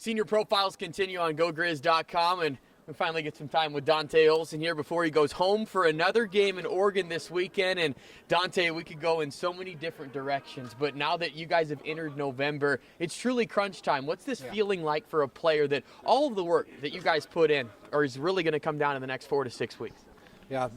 Senior profiles continue on GoGrizz.com, and we finally get some time with Dante Olson here before he goes home for another game in Oregon this weekend. And Dante, we could go in so many different directions, but now that you guys have entered November, it's truly crunch time. What's this feeling like for a player that all of the work that you guys put in is really going to come down in the next 4 to 6 weeks? Yeah,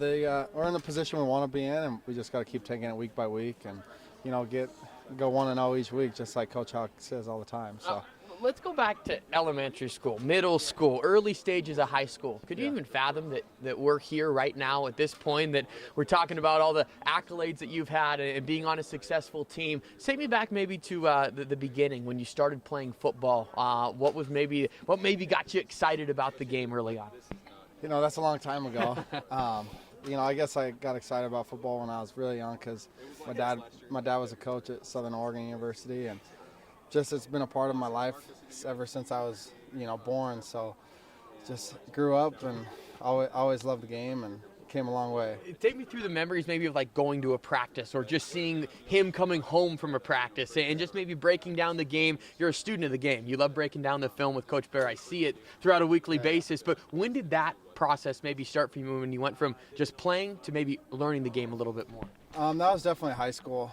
we're in the position we want to be in, and we just got to keep taking it week by week, and go 1-0 each week, just like Coach Hawk says all the time. So. Let's go back to elementary school, middle school, early stages of high school. Could you even fathom that we're here right now at this point, that we're talking about all the accolades that you've had and being on a successful team? Take me back maybe to the beginning when you started playing football. What maybe got you excited about the game early on? That's a long time ago. I guess I got excited about football when I was really young because my dad was a coach at Southern Oregon University, and just it's been a part of my life ever since I was, born. So just grew up and always loved the game and came a long way. Take me through the memories maybe of like going to a practice or just seeing him coming home from a practice and just maybe breaking down the game. You're a student of the game. You love breaking down the film with Coach Bear. I see it throughout a weekly basis. But when did that process maybe start for you when you went from just playing to maybe learning the game a little bit more? That was definitely high school.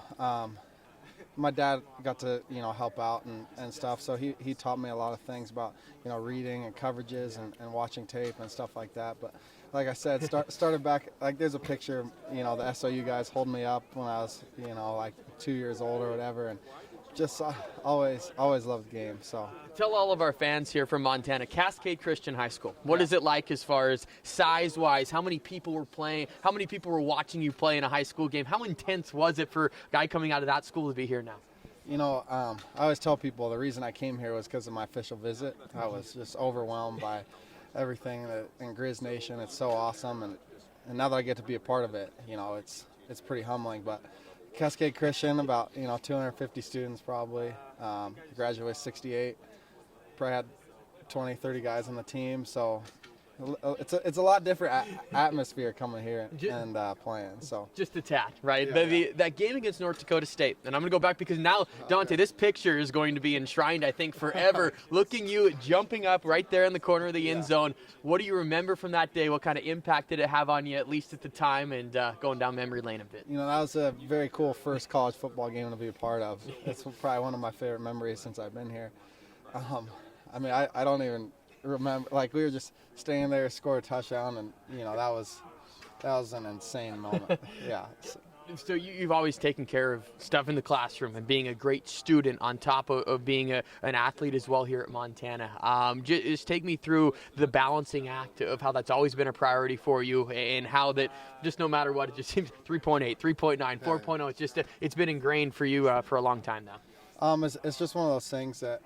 My dad got to, help out and stuff, so he taught me a lot of things about, reading and coverages and watching tape and stuff like that. But like I said, started back, like there's a picture, the SOU guys holding me up when I was, like 2 years old or whatever, and just always loved the game. So tell all of our fans here from Montana, Cascade Christian High School, what is it like as far as size-wise? How many people were playing? How many people were watching you play in a high school game? How intense was it for a guy coming out of that school to be here now? I always tell people the reason I came here was because of my official visit. I was just overwhelmed by everything in Grizz Nation. It's so awesome, and now that I get to be a part of it, it's pretty humbling. But Cascade Christian, about 250 students probably. Graduated 68. Probably had 20, 30 guys on the team. So it's a lot different atmosphere coming here and playing. So just a tad, right? That game against North Dakota State, and I'm going to go back because now, Dante, this picture is going to be enshrined, I think, forever. Looking you jumping up right there in the corner of the end zone. What do you remember from that day? What kind of impact did it have on you, at least at the time, and going down memory lane a bit? That was a very cool first college football game to be a part of. It's probably one of my favorite memories since I've been here. I don't even remember, like we were just staying there, score a touchdown, and that was an insane moment. So you've always taken care of stuff in the classroom and being a great student on top of being an athlete as well here at Montana. Just take me through the balancing act of how that's always been a priority for you, and how that just no matter what, it just seems 3.8, 3.9, 4.0. It's just it's been ingrained for you for a long time now. It's just one of those things that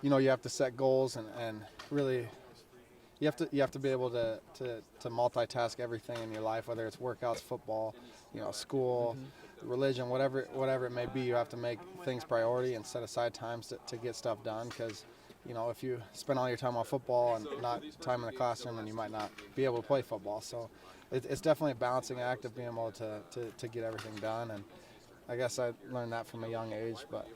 you have to set goals and really you have to be able to multitask everything in your life, whether it's workouts, football, school, religion, whatever it may be. You have to make things priority and set aside times to get stuff done, because if you spend all your time on football and not time in the classroom, then you might not be able to play football. So it's definitely a balancing act of being able to get everything done, and I guess I learned that from a young age. But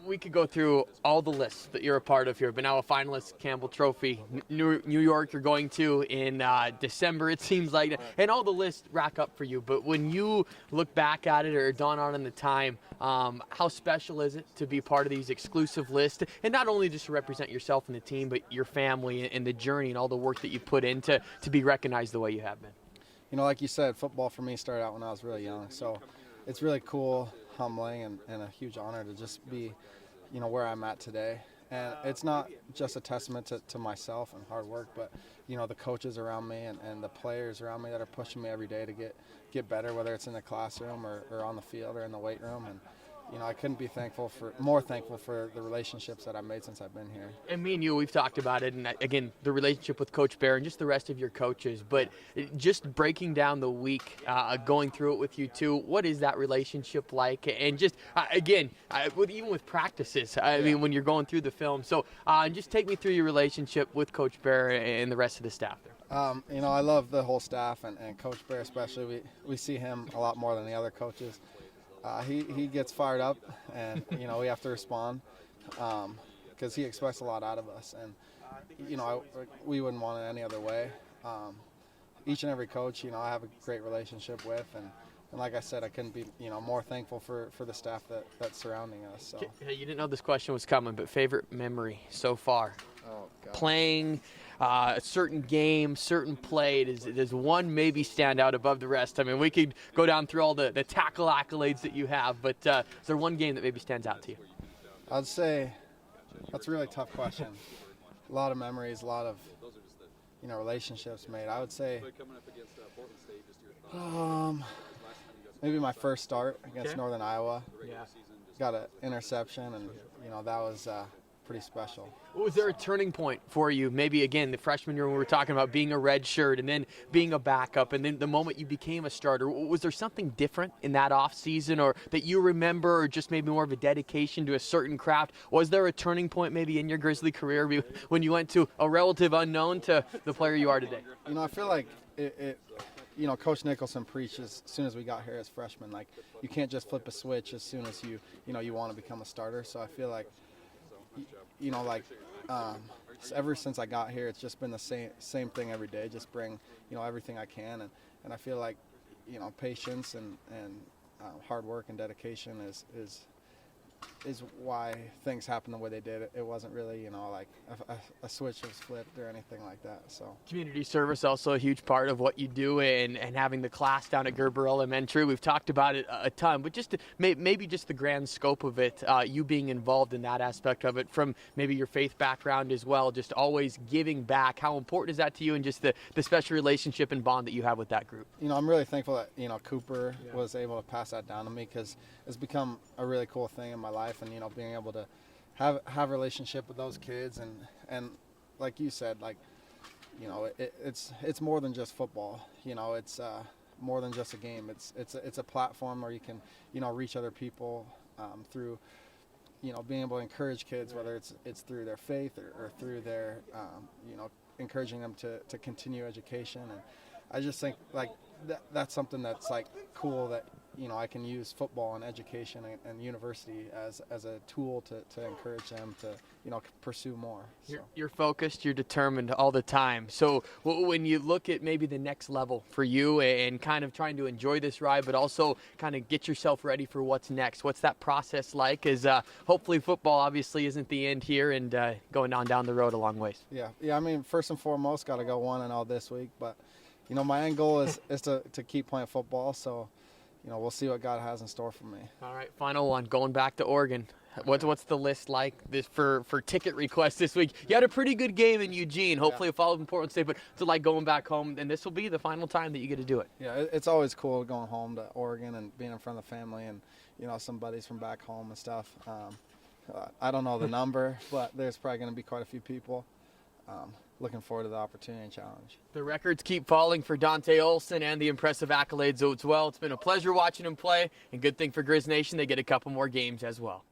we could go through all the lists that you're a part of here, but now a finalist Campbell Trophy, New York you're going to in December, it seems like, and all the lists rack up for you. But when you look back at it or dawn on in the time, how special is it to be part of these exclusive lists, and not only just to represent yourself and the team, but your family and the journey and all the work that you put into to be recognized the way you have been? Like you said, football for me started out when I was really young, so it's really cool, humbling, and a huge honor to just be, where I'm at today. And it's not just a testament to myself and hard work, but, the coaches around me and the players around me that are pushing me every day to get better, whether it's in the classroom or on the field or in the weight room. And I couldn't be more thankful for the relationships that I've made since I've been here. And me and you, we've talked about it, and again, the relationship with Coach Bear and just the rest of your coaches, but just breaking down the week, going through it with you too, what is that relationship like? And just, again, even with practices, I mean, when you're going through the film. So just take me through your relationship with Coach Bear and the rest of the staff there. I love the whole staff and Coach Bear especially. We see him a lot more than the other coaches. He gets fired up, and we have to respond. because he expects a lot out of us, and we wouldn't want it any other way. Each and every coach, I have a great relationship with, and like I said, I couldn't be more thankful for the staff that's surrounding us. So. Hey, you didn't know this question was coming, but favorite memory so far? Oh, God. Playing a certain game, certain play, does one maybe stand out above the rest? I mean, we could go down through all the tackle accolades that you have, but is there one game that maybe stands out to you? I'd say that's a really tough question. A lot of memories, a lot of relationships made. I would say maybe my first start against Northern Iowa. Yeah. Got an interception, and that was pretty special. Was there a turning point for you? Maybe again the freshman year when we were talking about being a red shirt and then being a backup, and then the moment you became a starter. Was there something different in that off season, or that you remember, or just maybe more of a dedication to a certain craft? Was there a turning point maybe in your Grizzly career when you went to a relative unknown to the player you are today? I feel like it Coach Nicholson preached as soon as we got here as freshmen, like you can't just flip a switch as soon as you want to become a starter. So I feel like ever since I got here, it's just been the same thing every day. Just bring everything I can, and I feel like patience and hard work and dedication is why things happen the way they did. It wasn't really like a switch was flipped or anything like that. So community service also a huge part of what you do, and having the class down at Gerber Elementary. We've talked about it a ton, but just maybe just the grand scope of it, you being involved in that aspect of it from maybe your faith background as well, just always giving back. How important is that to you, and just the special relationship and bond that you have with that group? I'm really thankful that Cooper was able to pass that down to me, because it's become a really cool thing in my life, and being able to have a relationship with those kids, and like you said, like it's more than just football. It's more than just a game. It's a platform where you can reach other people through being able to encourage kids, whether it's through their faith or through their encouraging them to continue education. And I just think like that's something that's like cool, that I can use football and education and university as a tool to encourage them to pursue more. So. You're focused, you're determined all the time. So when you look at maybe the next level for you and kind of trying to enjoy this ride, but also kind of get yourself ready for what's next, what's that process like? As hopefully football obviously isn't the end here, and going down the road a long ways. Yeah. I mean, first and foremost, got to go 1-0 this week, but my end goal is to keep playing football. So. We'll see what God has in store for me. All right, final one. Going back to Oregon, what's the list like this for ticket requests this week? You had a pretty good game in Eugene. Hopefully, a follow-up in Portland State, but to like going back home, and this will be the final time that you get to do it. Yeah, it's always cool going home to Oregon and being in front of the family and some buddies from back home and stuff. I don't know the number, but there's probably going to be quite a few people. Looking forward to the opportunity and challenge. The records keep falling for Dante Olson, and the impressive accolades as well. It's been a pleasure watching him play, and good thing for Grizz Nation, they get a couple more games as well.